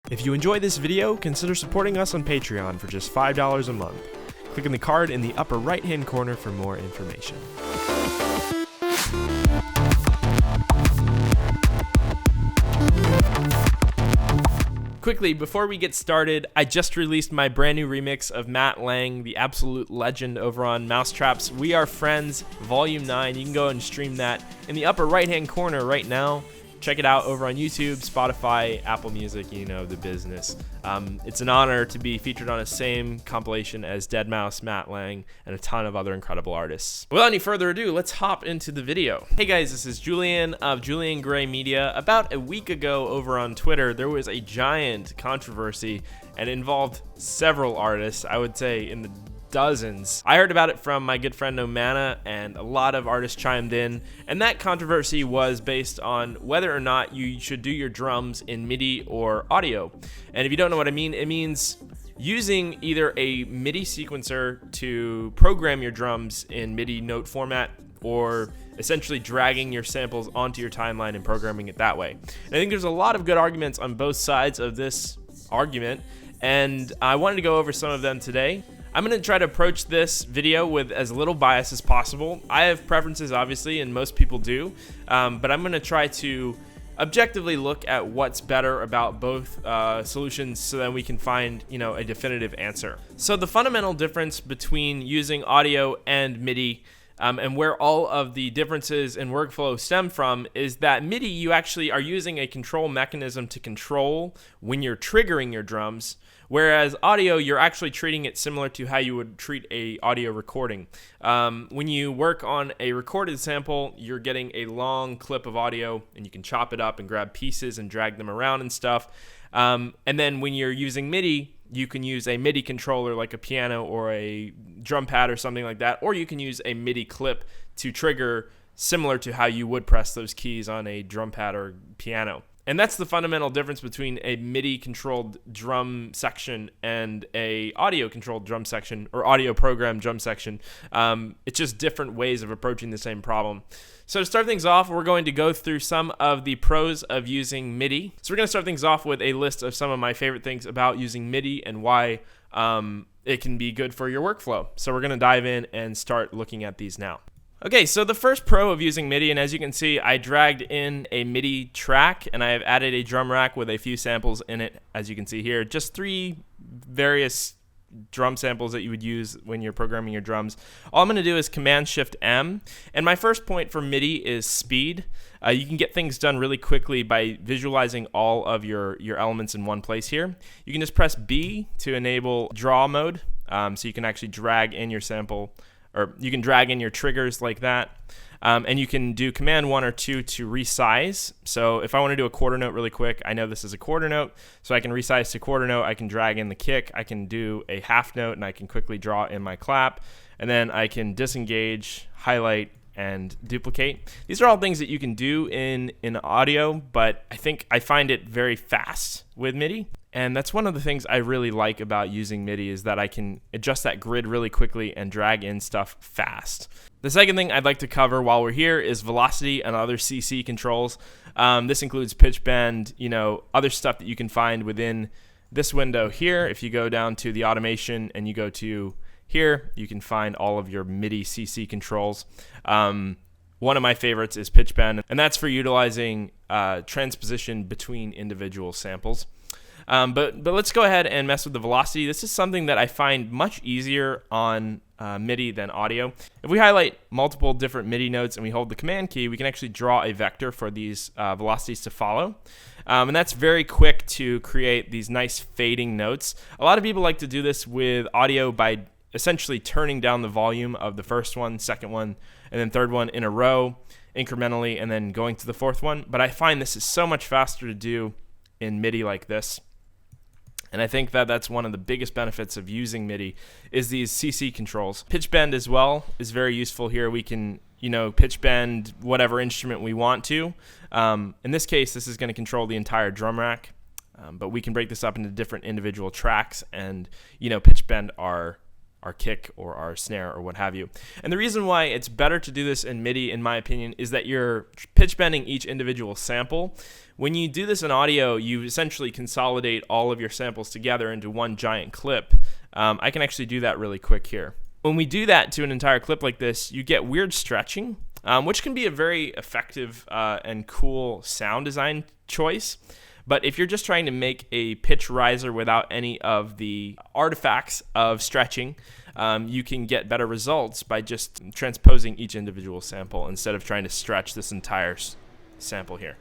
If you enjoy this video, consider supporting us on Patreon for just $5 a month. Click on the card in the upper right-hand corner for more information. Quickly, before we get started, I just released my brand new remix of Matt Lang, the absolute legend, over on Mousetrap's We Are Friends Volume 9. You can go and stream that in the upper right-hand corner right now. Check it out over on YouTube, Spotify, Apple Music, you know the business. It's an honor to be featured on the same compilation as Deadmau5, Matt Lang, and a ton of other incredible artists. Without any further ado, let's hop into the video. Hey guys, this is Julian of Julian Gray Media. About a week ago over on Twitter, there was a giant controversy and it involved several artists, I would say in the dozens. I heard about it from my good friend Nomana, and a lot of artists chimed in, and that controversy was based on whether or not you should do your drums in MIDI or audio. And if you don't know what I mean, it means using either a MIDI sequencer to program your drums in MIDI note format, or essentially dragging your samples onto your timeline and programming it that way. And I think there's a lot of good arguments on both sides of this argument, and I wanted to go over some of them today. I'm going to try to approach this video with as little bias as possible. I have preferences, obviously, and most people do, but I'm going to try to objectively look at what's better about both solutions so that we can find, a definitive answer. So the fundamental difference between using audio and MIDI, and where all of the differences in workflow stem from, is that MIDI, you actually are using a control mechanism to control when you're triggering your drums, whereas audio, you're actually treating it similar to how you would treat a audio recording. When you work on a recorded sample, you're getting a long clip of audio, and you can chop it up and grab pieces and drag them around and stuff. And then when you're using MIDI, you can use a MIDI controller like a piano or a drum pad or something like that, or you can use a MIDI clip to trigger similar to how you would press those keys on a drum pad or piano. And that's the fundamental difference between a MIDI-controlled drum section and a audio-controlled drum section or audio-programmed drum section. It's just different ways of approaching the same problem. So to start things off, we're going to go through some of the pros of using MIDI. So we're going to start things off with a list of some of my favorite things about using MIDI and why it can be good for your workflow. So we're going to dive in and start looking at these now. Okay, so the first pro of using MIDI, and as you can see, I dragged in a MIDI track, and I have added a drum rack with a few samples in it, as you can see here. Just 3 various drum samples that you would use when you're programming your drums. All I'm going to do is Command-Shift-M, and my first point for MIDI is speed. You can get things done really quickly by visualizing all of your elements in one place here. You can just press B to enable draw mode, so you can actually drag in your sample, or you can drag in your triggers like that. And you can do Command 1 or 2 to resize. So if I want to do a quarter note really quick, I know this is a quarter note, so I can resize to quarter note. I can drag in the kick. I can do a half note, and I can quickly draw in my clap. And then I can disengage, highlight, and duplicate. These are all things that you can do in audio, but I find it very fast with MIDI. And that's one of the things I really like about using MIDI, is that I can adjust that grid really quickly and drag in stuff fast. The second thing I'd like to cover while we're here is velocity and other CC controls. This includes pitch bend, other stuff that you can find within this window here. If you go down to the automation and you go to here, you can find all of your MIDI CC controls. One of my favorites is pitch bend, and that's for utilizing transposition between individual samples. But let's go ahead and mess with the velocity. This is something that I find much easier on MIDI than audio. If we highlight multiple different MIDI notes and we hold the Command key, we can actually draw a vector for these velocities to follow. And that's very quick to create these nice fading notes. A lot of people like to do this with audio by essentially turning down the volume of the first one, second one, and then third one in a row incrementally, and then going to the fourth one. But I find this is so much faster to do in MIDI like this. And I think that that's one of the biggest benefits of using MIDI is these CC controls. Pitch bend as well is very useful here. We can, pitch bend whatever instrument we want to. In this case, this is going to control the entire drum rack, but we can break this up into different individual tracks and, pitch bend our our kick or our snare or what have you. And the reason why it's better to do this in MIDI, in my opinion, is that you're pitch bending each individual sample. When you do this in audio, you essentially consolidate all of your samples together into one giant clip. I can actually do that really quick here. When we do that to an entire clip like this, you get weird stretching, which can be a very effective and cool sound design choice. But if you're just trying to make a pitch riser without any of the artifacts of stretching, you can get better results by just transposing each individual sample instead of trying to stretch this entire sample here.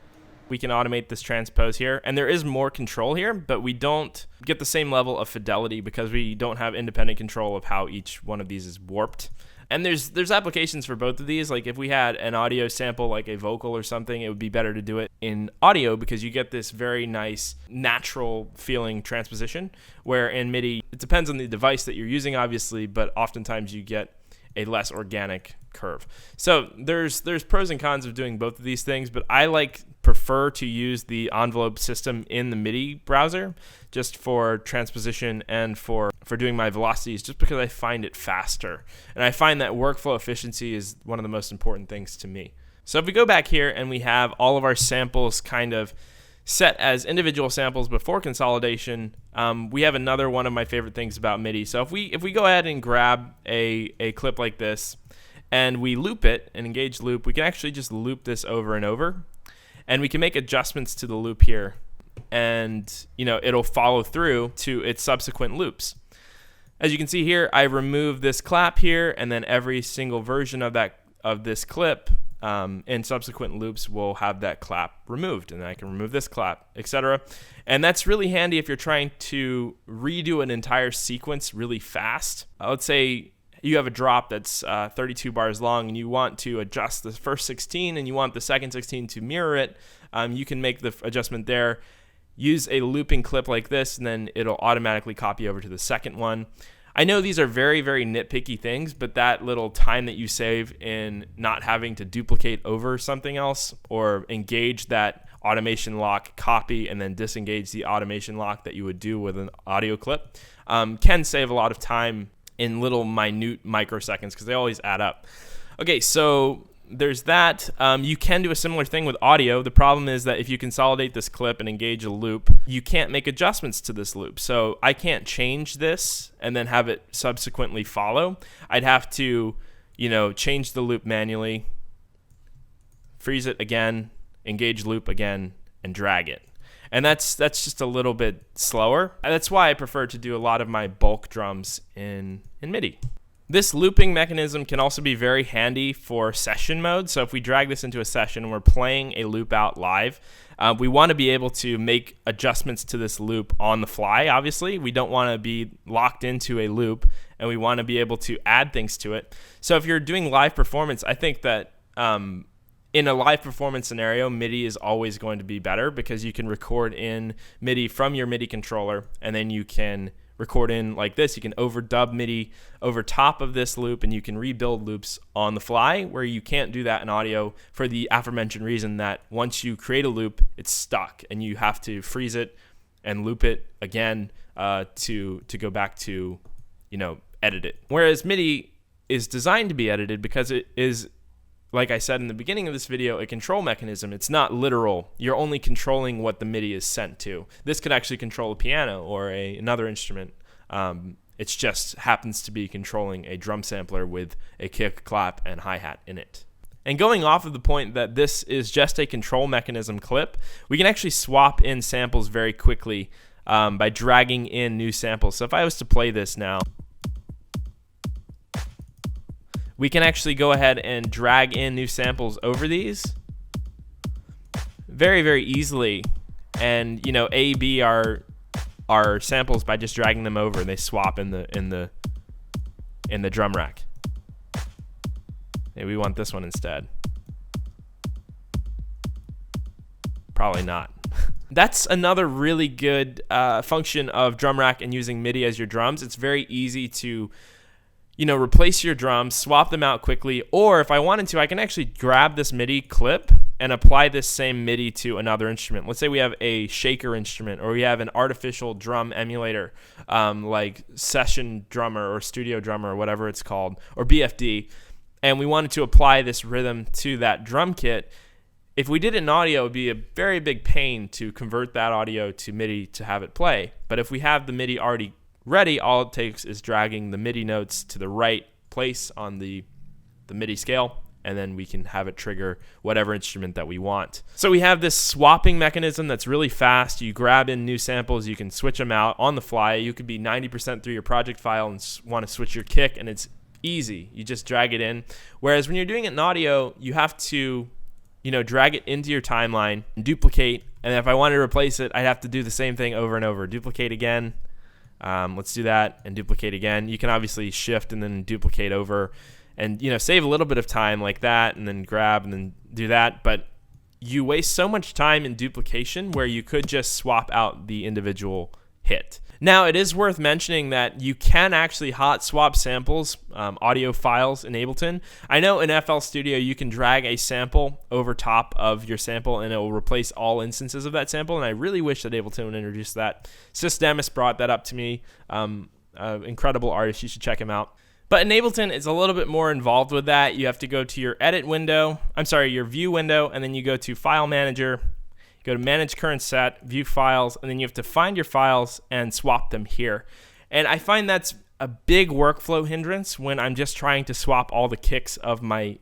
We can automate this transpose here, and there is more control here, but we don't get the same level of fidelity because we don't have independent control of how each one of these is warped. And there's applications for both of these. Like if we had an audio sample like a vocal or something, it would be better to do it in audio because you get this very nice natural feeling transposition, where in MIDI, it depends on the device that you're using obviously, but oftentimes you get a less organic curve. So there's pros and cons of doing both of these things, but I prefer to use the envelope system in the MIDI browser just for transposition and for doing my velocities, just because I find it faster. And I find that workflow efficiency is one of the most important things to me. So if we go back here and we have all of our samples kind of set as individual samples before consolidation, we have another one of my favorite things about MIDI. So if we go ahead and grab a clip like this and we loop it and engage loop, we can actually just loop this over and over, and we can make adjustments to the loop here, and it'll follow through to its subsequent loops. As you can see here, I remove this clap here, and then every single version of this clip in subsequent loops will have that clap removed, and then I can remove this clap, etc. And that's really handy if you're trying to redo an entire sequence really fast. Let's say you have a drop that's 32 bars long and you want to adjust the first 16 and you want the second 16 to mirror it. You can make the adjustment there, use a looping clip like this, and then it'll automatically copy over to the second one. I know these are very, very nitpicky things, but that little time that you save in not having to duplicate over something else or engage that automation lock, copy, and then disengage the automation lock that you would do with an audio clip can save a lot of time in little minute microseconds because they always add up. Okay, so there's that. You can do a similar thing with audio. The problem is that if you consolidate this clip and engage a loop, you can't make adjustments to this loop. So I can't change this and then have it subsequently follow. I'd have to, change the loop manually, freeze it again, engage loop again, and drag it. And that's just a little bit slower. And that's why I prefer to do a lot of my bulk drums in MIDI. This looping mechanism can also be very handy for session mode. So if we drag this into a session and we're playing a loop out live, we want to be able to make adjustments to this loop on the fly, obviously. We don't want to be locked into a loop, and we want to be able to add things to it. So if you're doing live performance, I think that in a live performance scenario, MIDI is always going to be better because you can record in MIDI from your MIDI controller, and then you can record in like this. You can overdub MIDI over top of this loop, and you can rebuild loops on the fly, where you can't do that in audio for the aforementioned reason that once you create a loop, it's stuck, and you have to freeze it and loop it again to go back to, edit it. Whereas MIDI is designed to be edited because it is, like I said in the beginning of this video, a control mechanism. It's not literal. You're only controlling what the MIDI is sent to. This could actually control a piano or another instrument. It just happens to be controlling a drum sampler with a kick, clap, and hi-hat in it. And going off of the point that this is just a control mechanism clip, we can actually swap in samples very quickly by dragging in new samples. So if I was to play this now, we can actually go ahead and drag in new samples over these very, very easily. And A, B are samples by just dragging them over, and they swap in the drum rack. Hey, we want this one instead. Probably not. That's another really good function of drum rack and using MIDI as your drums. It's very easy to replace your drums, swap them out quickly, or if I wanted to, I can actually grab this MIDI clip and apply this same MIDI to another instrument. Let's say we have a shaker instrument, or we have an artificial drum emulator, like Session Drummer or Studio Drummer or whatever it's called, or BFD, and we wanted to apply this rhythm to that drum kit. If we did it in audio, it would be a very big pain to convert that audio to MIDI to have it play. But if we have the MIDI already ready, all it takes is dragging the MIDI notes to the right place on the MIDI scale, and then we can have it trigger whatever instrument that we want. So we have this swapping mechanism that's really fast. You grab in new samples, you can switch them out on the fly. You could be 90% through your project file and want to switch your kick, and it's easy. You just drag it in. Whereas when you're doing it in audio, you have to drag it into your timeline and duplicate. And if I wanted to replace it, I'd have to do the same thing over and over. Duplicate again. Let's do that, and duplicate again. You can obviously shift and then duplicate over and save a little bit of time like that, and then grab and then do that. But you waste so much time in duplication where you could just swap out the individual hit. Now, it is worth mentioning that you can actually hot swap samples, audio files in Ableton. I know in FL Studio you can drag a sample over top of your sample and it will replace all instances of that sample, and I really wish that Ableton would introduce that. Sysdemis brought that up to me. Incredible artist, you should check him out. But in Ableton, it's a little bit more involved with that. You have to go to your your view window, and then you go to File Manager. Go to Manage Current Set, View Files, and then you have to find your files and swap them here. And I find that's a big workflow hindrance when I'm just trying to swap all the kicks of my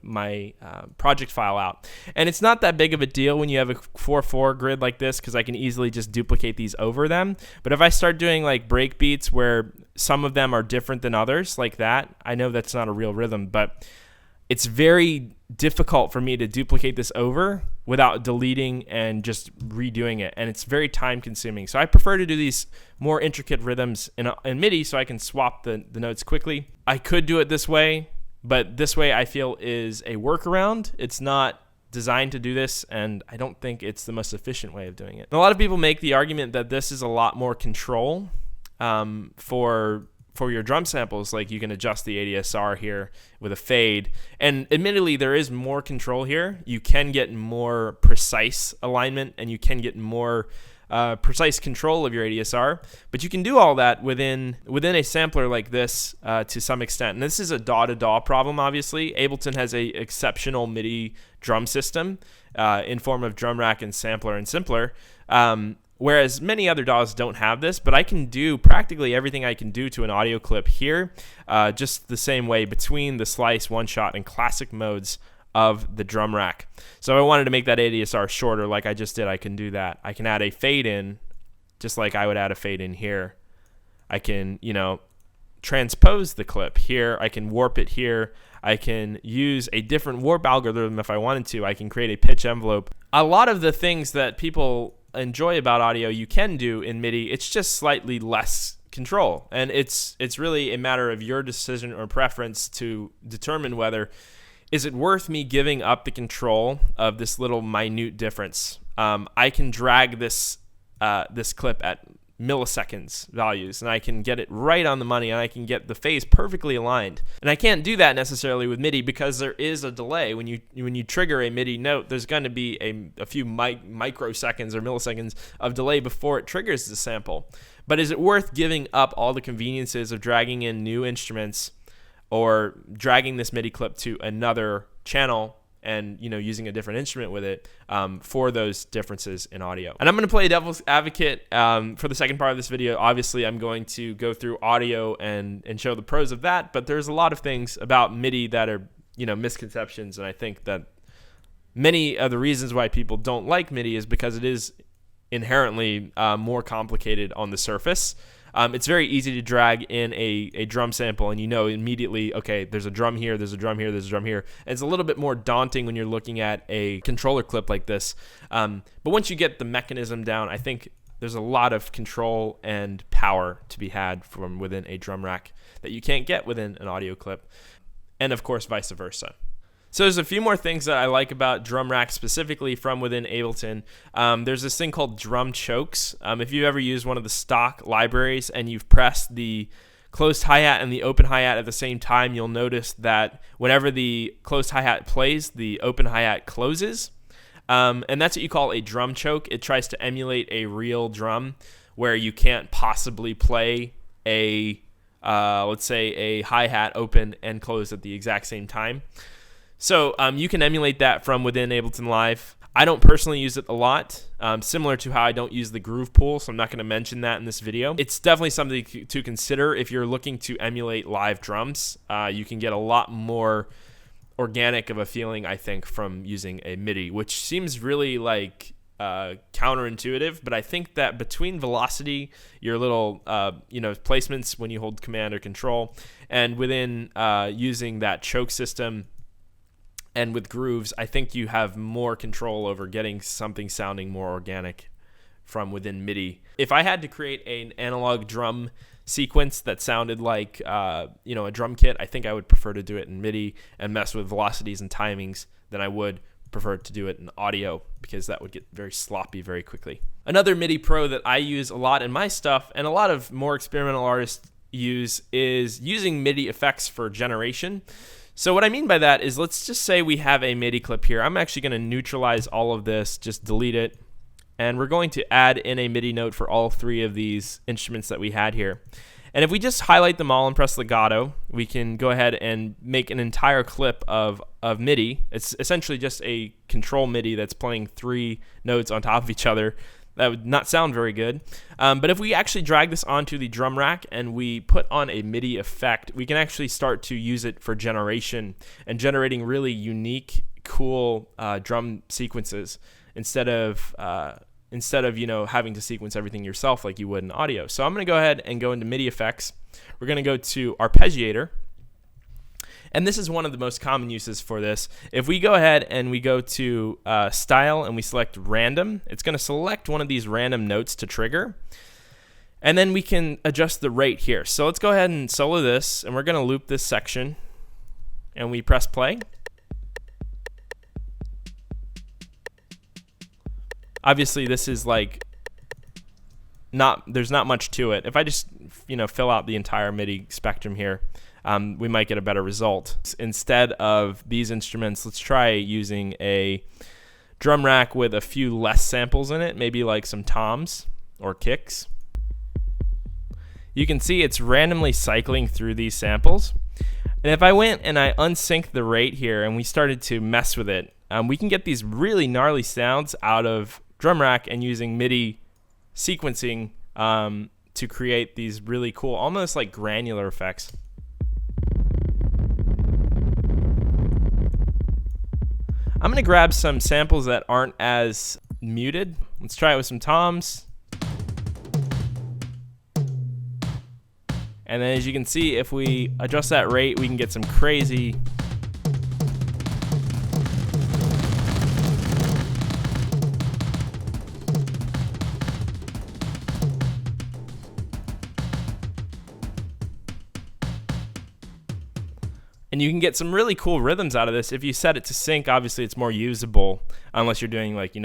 project file out. And it's not that big of a deal when you have a 4/4 grid like this, because I can easily just duplicate these over them. But if I start doing like break beats where some of them are different than others like that, I know that's not a real rhythm, but it's very difficult for me to duplicate this over without deleting and just redoing it, and it's very time consuming. So I prefer to do these more intricate rhythms in MIDI so I can swap the notes quickly. I could do it this way, but this way I feel is a workaround. It's not designed to do this, and I don't think it's the most efficient way of doing it. And a lot of people make the argument that this is a lot more control for your drum samples. Like, you can adjust the ADSR here with a fade, and admittedly there is more control here. You can get more precise alignment, and you can get more precise control of your ADSR, but you can do all that within a sampler like this to some extent. And this is a DAW-to-DAW problem, obviously. Ableton has a exceptional MIDI drum system in form of drum rack and sampler and simpler, whereas many other DAWs don't have this. But I can do practically everything I can do to an audio clip here just the same way between the slice, one shot, and classic modes of the drum rack. So if I wanted to make that ADSR shorter like I just did, I can do that. I can add a fade in just like I would add a fade in here. I can, transpose the clip here. I can warp it here. I can use a different warp algorithm if I wanted to. I can create a pitch envelope. A lot of the things that people enjoy about audio you can do in MIDI. It's just slightly less control, and it's really a matter of your decision or preference to determine whether is it worth me giving up the control of this little minute difference. I can drag this clip at milliseconds values, and I can get it right on the money, and I can get the phase perfectly aligned. And I can't do that necessarily with MIDI because there is a delay. When you trigger a MIDI note, there's going to be a few microseconds or milliseconds of delay before it triggers the sample. But is it worth giving up all the conveniences of dragging in new instruments or dragging this MIDI clip to another channel and using a different instrument with it for those differences in audio? And I'm going to play devil's advocate for the second part of this video. Obviously, I'm going to go through audio and show the pros of that, but there's a lot of things about MIDI that are misconceptions, and I think that many of the reasons why people don't like MIDI is because it is inherently more complicated on the surface. It's very easy to drag in a drum sample and immediately, okay, there's a drum here, there's a drum here, there's a drum here. And it's a little bit more daunting when you're looking at a controller clip like this. But once you get the mechanism down, I think there's a lot of control and power to be had from within a drum rack that you can't get within an audio clip. And of course, vice versa. So there's a few more things that I like about drum racks specifically from within Ableton. There's this thing called drum chokes. If you've ever used one of the stock libraries and you've pressed the closed hi-hat and the open hi-hat at the same time, you'll notice that whenever the closed hi-hat plays, the open hi-hat closes. And that's what you call a drum choke. It tries to emulate a real drum where you can't possibly play a, let's say, a hi-hat open and close at the exact same time. So you can emulate that from within Ableton Live. I don't personally use it a lot, similar to how I don't use the groove pool, so I'm not going to mention that in this video. It's definitely something to consider if you're looking to emulate live drums. You can get a lot more organic of a feeling, I think, from using a MIDI, which seems really like counterintuitive, but I think that between velocity, your little placements when you hold command or control, and within using that choke system and with grooves, I think you have more control over getting something sounding more organic from within MIDI. If I had to create an analog drum sequence that sounded like a drum kit, I think I would prefer to do it in MIDI and mess with velocities and timings than I would prefer to do it in audio, because that would get very sloppy very quickly. Another MIDI pro that I use a lot in my stuff, and a lot of more experimental artists use, is using MIDI effects for generation. So what I mean by that is, let's just say we have a MIDI clip here. I'm actually going to neutralize all of this, just delete it, and we're going to add in a MIDI note for all three of these instruments that we had here. And if we just highlight them all and press legato, we can go ahead and make an entire clip of MIDI. It's essentially just a control MIDI that's playing three notes on top of each other. That would not sound very good. But if we actually drag this onto the drum rack and we put on a MIDI effect, we can actually start to use it for generation and generating really unique, cool drum sequences instead of having to sequence everything yourself like you would in audio. So I'm going to go ahead and go into MIDI effects. We're going to go to arpeggiator. And this is one of the most common uses for this. If we go ahead and we go to style and we select random, it's going to select one of these random notes to trigger. And then we can adjust the rate here. So let's go ahead and solo this, and we're going to loop this section. And we press play. Obviously, this is like there's not much to it. If I just fill out the entire MIDI spectrum here, we might get a better result. Instead of these instruments, let's try using a drum rack with a few less samples in it, maybe like some toms or kicks. You can see it's randomly cycling through these samples. And if I went and I unsynced the rate here and we started to mess with it, we can get these really gnarly sounds out of drum rack and using MIDI sequencing to create these really cool, almost like granular effects. I'm going to grab some samples that aren't as muted. Let's try it with some toms. And then as you can see, if we adjust that rate, we can get some crazy and you can get some really cool rhythms out of this. If you set it to sync, obviously it's more usable, unless you're doing like,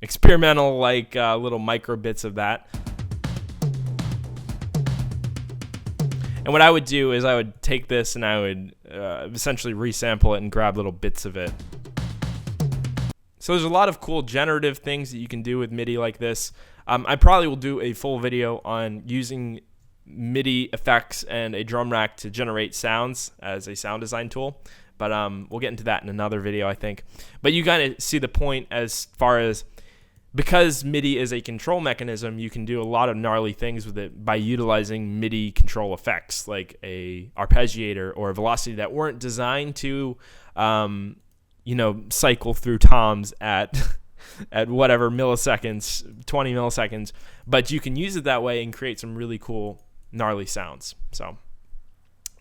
experimental, like little micro bits of that. And what I would do is I would take this and I would essentially resample it and grab little bits of it. So there's a lot of cool generative things that you can do with MIDI like this. I probably will do a full video on using MIDI effects and a drum rack to generate sounds as a sound design tool, but we'll get into that in another video, I think. But you kind of see the point as far as, because MIDI is a control mechanism, you can do a lot of gnarly things with it by utilizing MIDI control effects like a arpeggiator or a velocity that weren't designed to cycle through toms at whatever milliseconds, 20 milliseconds, but you can use it that way and create some really cool gnarly sounds. So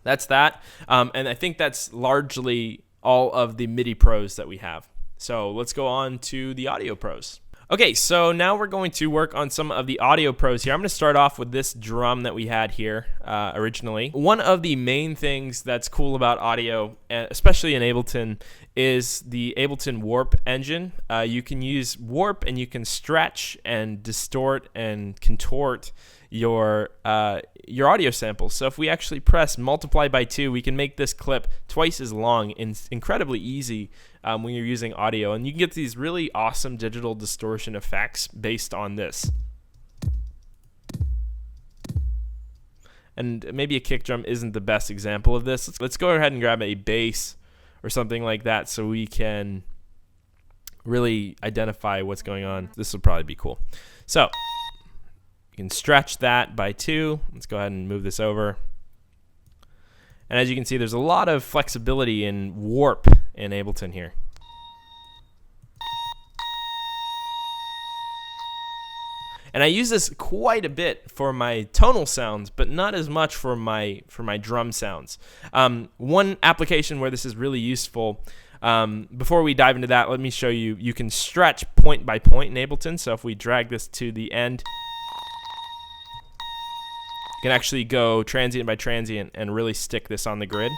that's that. And I think that's largely all of the MIDI pros that we have. So let's go on to the audio pros. Okay, so now we're going to work on some of the audio pros here. I'm going to start off with this drum that we had here originally. One of the main things that's cool about audio, especially in Ableton, is the Ableton Warp engine. You can use Warp and you can stretch and distort and contort your audio samples. So if we actually press multiply by 2, we can make this clip twice as long and incredibly easy when you're using audio, and you can get these really awesome digital distortion effects based on this. And maybe a kick drum isn't the best example of this. Let's go ahead and grab a bass or something like that so we can really identify what's going on. This will probably be cool. So you can stretch that by 2. Let's go ahead and move this over. And as you can see, there's a lot of flexibility in warp in Ableton here. And I use this quite a bit for my tonal sounds, but not as much for my drum sounds. One application where this is really useful, before we dive into that, let me show you. You can stretch point by point in Ableton. So if we drag this to the end, you can actually go transient by transient and really stick this on the grid.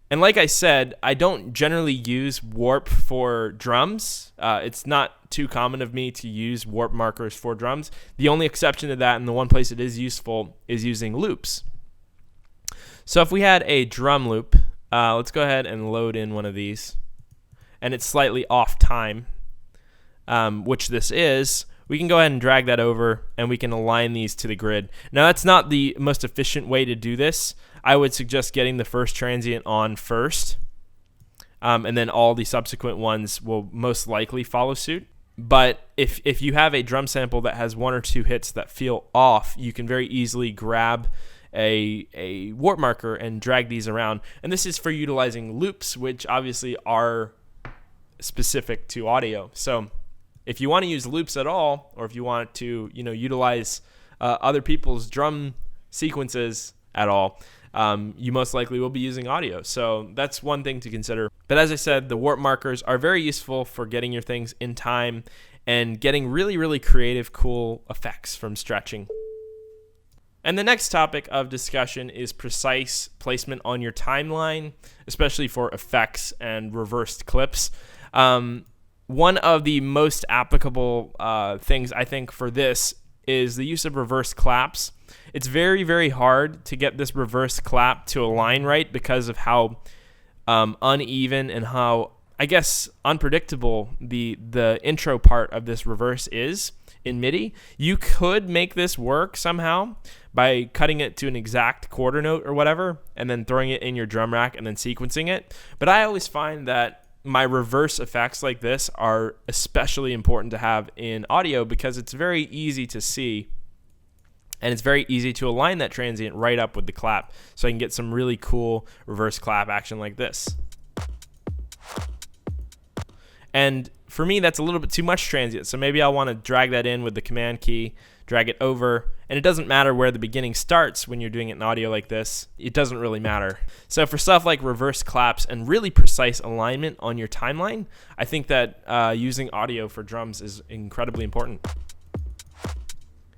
And like I said, I don't generally use warp for drums. It's not too common of me to use warp markers for drums. The only exception to that, and the one place it is useful, is using loops. So if we had a drum loop, let's go ahead and load in one of these. And it's slightly off time, which this is. We can go ahead and drag that over, and we can align these to the grid. Now, that's not the most efficient way to do this. I would suggest getting the first transient on first, and then all the subsequent ones will most likely follow suit. But if you have a drum sample that has 1 or 2 hits that feel off, you can very easily grab a warp marker and drag these around. And this is for utilizing loops, which obviously are specific to audio. So if you want to use loops at all, or if you want to utilize other people's drum sequences at all, you most likely will be using audio. So that's one thing to consider. But as I said, the warp markers are very useful for getting your things in time and getting really, really creative, cool effects from stretching. And the next topic of discussion is precise placement on your timeline, especially for effects and reversed clips. One of the most applicable things I think for this is the use of reverse claps. It's very, very hard to get this reverse clap to align right because of how uneven and how, I guess, unpredictable the intro part of this reverse is in MIDI. You could make this work somehow by cutting it to an exact quarter note or whatever, and then throwing it in your drum rack and then sequencing it. But I always find that my reverse effects like this are especially important to have in audio because it's very easy to see and it's very easy to align that transient right up with the clap, so I can get some really cool reverse clap action like this. And for me, that's a little bit too much transient, so maybe I'll want to drag that in with the command key, drag it over, and it doesn't matter where the beginning starts when you're doing it in audio like this. It doesn't really matter. So for stuff like reverse claps and really precise alignment on your timeline, I think that using audio for drums is incredibly important.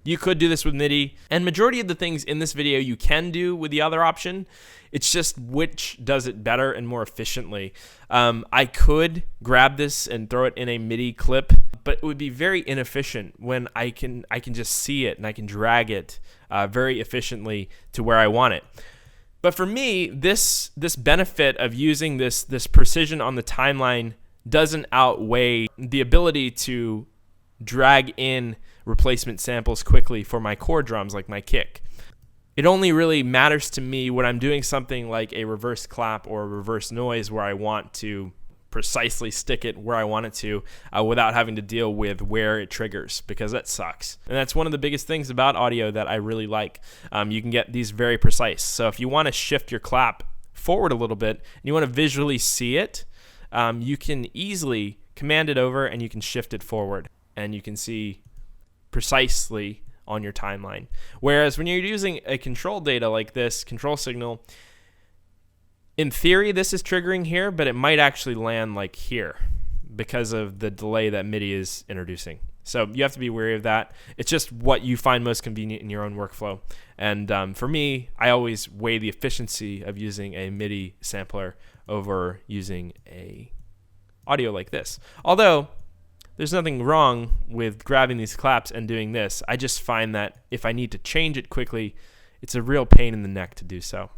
You could do this with MIDI, and majority of the things in this video you can do with the other option. It's just which does it better and more efficiently. I could grab this and throw it in a MIDI clip, but it would be very inefficient when I can just see it and I can drag it very efficiently to where I want it. But for me, this benefit of using this precision on the timeline doesn't outweigh the ability to drag in replacement samples quickly for my core drums like my kick. It only really matters to me when I'm doing something like a reverse clap or a reverse noise where I want to precisely stick it where I want it to without having to deal with where it triggers, because that sucks. And that's one of the biggest things about audio that I really like. You can get these very precise. So if you want to shift your clap forward a little bit and you want to visually see it, you can easily command it over and you can shift it forward and you can see precisely on your timeline. Whereas when you're using a control data like this, control signal, in theory this is triggering here, but it might actually land like here because of the delay that MIDI is introducing. So you have to be wary of that. It's just what you find most convenient in your own workflow. And for me, I always weigh the efficiency of using a MIDI sampler over using a audio like this. Although there's nothing wrong with grabbing these claps and doing this. I just find that if I need to change it quickly, it's a real pain in the neck to do so.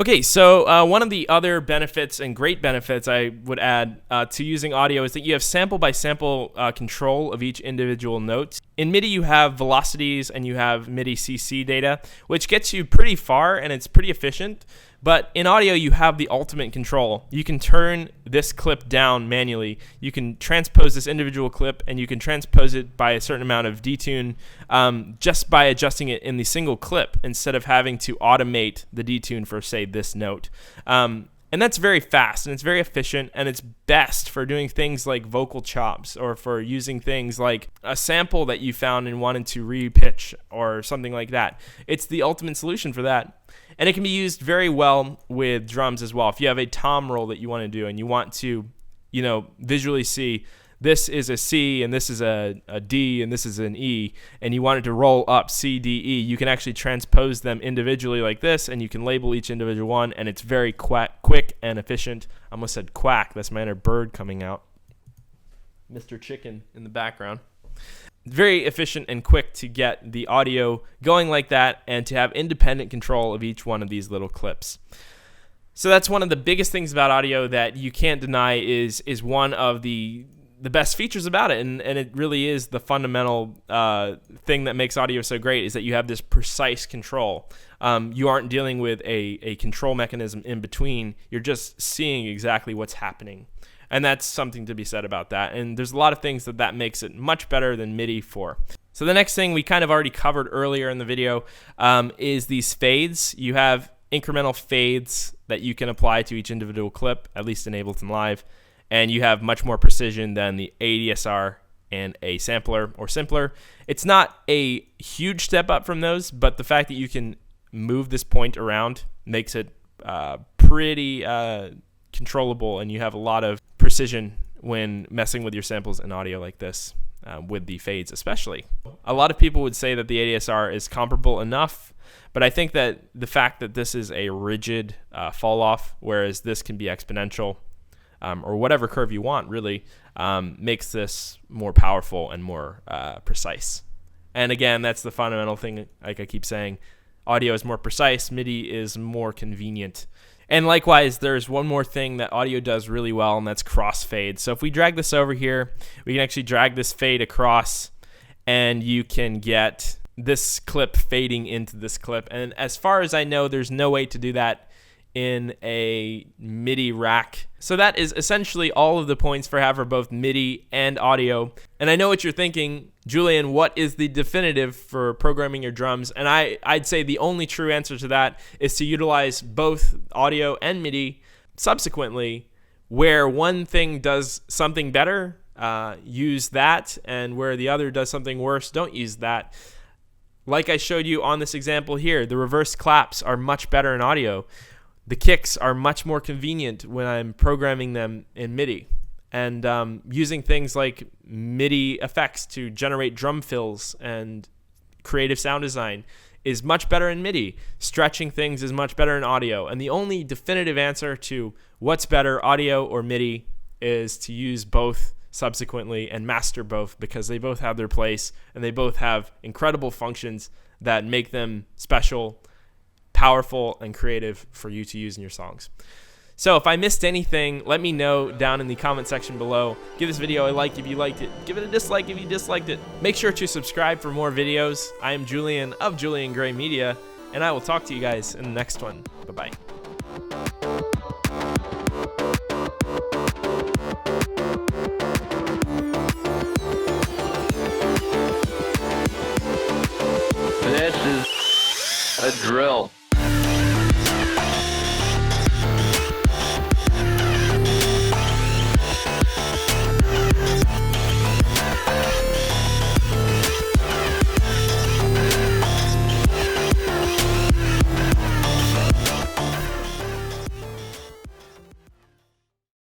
Okay, so one of the other benefits and great benefits I would add to using audio is that you have sample by sample control of each individual note. In MIDI, you have velocities and you have MIDI CC data, which gets you pretty far and it's pretty efficient. But in audio, you have the ultimate control. You can turn this clip down manually. You can transpose this individual clip, and you can transpose it by a certain amount of detune just by adjusting it in the single clip instead of having to automate the detune for, say, this note. And that's very fast, and it's very efficient, and it's best for doing things like vocal chops or for using things like a sample that you found and wanted to re-pitch or something like that. It's the ultimate solution for that. And it can be used very well with drums as well. If you have a tom roll that you want to do and you want to, visually see this is a C and this is a D and this is an E, and you want it to roll up C, D, E, you can actually transpose them individually like this, and you can label each individual one, and it's very quick and efficient. I almost said quack. That's my inner bird coming out. Mr. Chicken in the background. Very efficient and quick to get the audio going like that and to have independent control of each one of these little clips. So that's one of the biggest things about audio that you can't deny is one of the best features about it, and it really is the fundamental thing that makes audio so great, is that you have this precise control. You aren't dealing with a control mechanism in between. You're just seeing exactly what's happening. And that's something to be said about that. And there's a lot of things that makes it much better than MIDI for. So the next thing we kind of already covered earlier in the video is these fades. You have incremental fades that you can apply to each individual clip, at least in Ableton Live. And you have much more precision than the ADSR and a sampler or simpler. It's not a huge step up from those, but the fact that you can move this point around makes it pretty controllable, and you have a lot of precision when messing with your samples in audio like this, with the fades especially. A lot of people would say that the ADSR is comparable enough, but I think that the fact that this is a rigid fall off, whereas this can be exponential, or whatever curve you want really, makes this more powerful and more precise. And again, that's the fundamental thing, like I keep saying, audio is more precise, MIDI is more convenient. And likewise, there's one more thing that audio does really well, and that's crossfade. So if we drag this over here, we can actually drag this fade across, and you can get this clip fading into this clip. And as far as I know, there's no way to do that in a MIDI rack. So that is essentially all of the points for both MIDI and audio. And I know what you're thinking, Julian, what is the definitive for programming your drums? And I'd say the only true answer to that is to utilize both audio and MIDI subsequently. Where one thing does something better, use that, and where the other does something worse, don't use that. Like I showed you on this example here, the reverse claps are much better in audio. The kicks are much more convenient when I'm programming them in MIDI. And using things like MIDI effects to generate drum fills and creative sound design is much better in MIDI. Stretching things is much better in audio. And the only definitive answer to what's better, audio or MIDI, is to use both subsequently and master both, because they both have their place and they both have incredible functions that make them special, powerful, and creative for you to use in your songs. So if I missed anything, let me know down in the comment section below. Give this video a like if you liked it. Give it a dislike if you disliked it. Make sure to subscribe for more videos. I am Julian of Julian Gray Media, and I will talk to you guys in the next one. Bye-bye. This is a drill.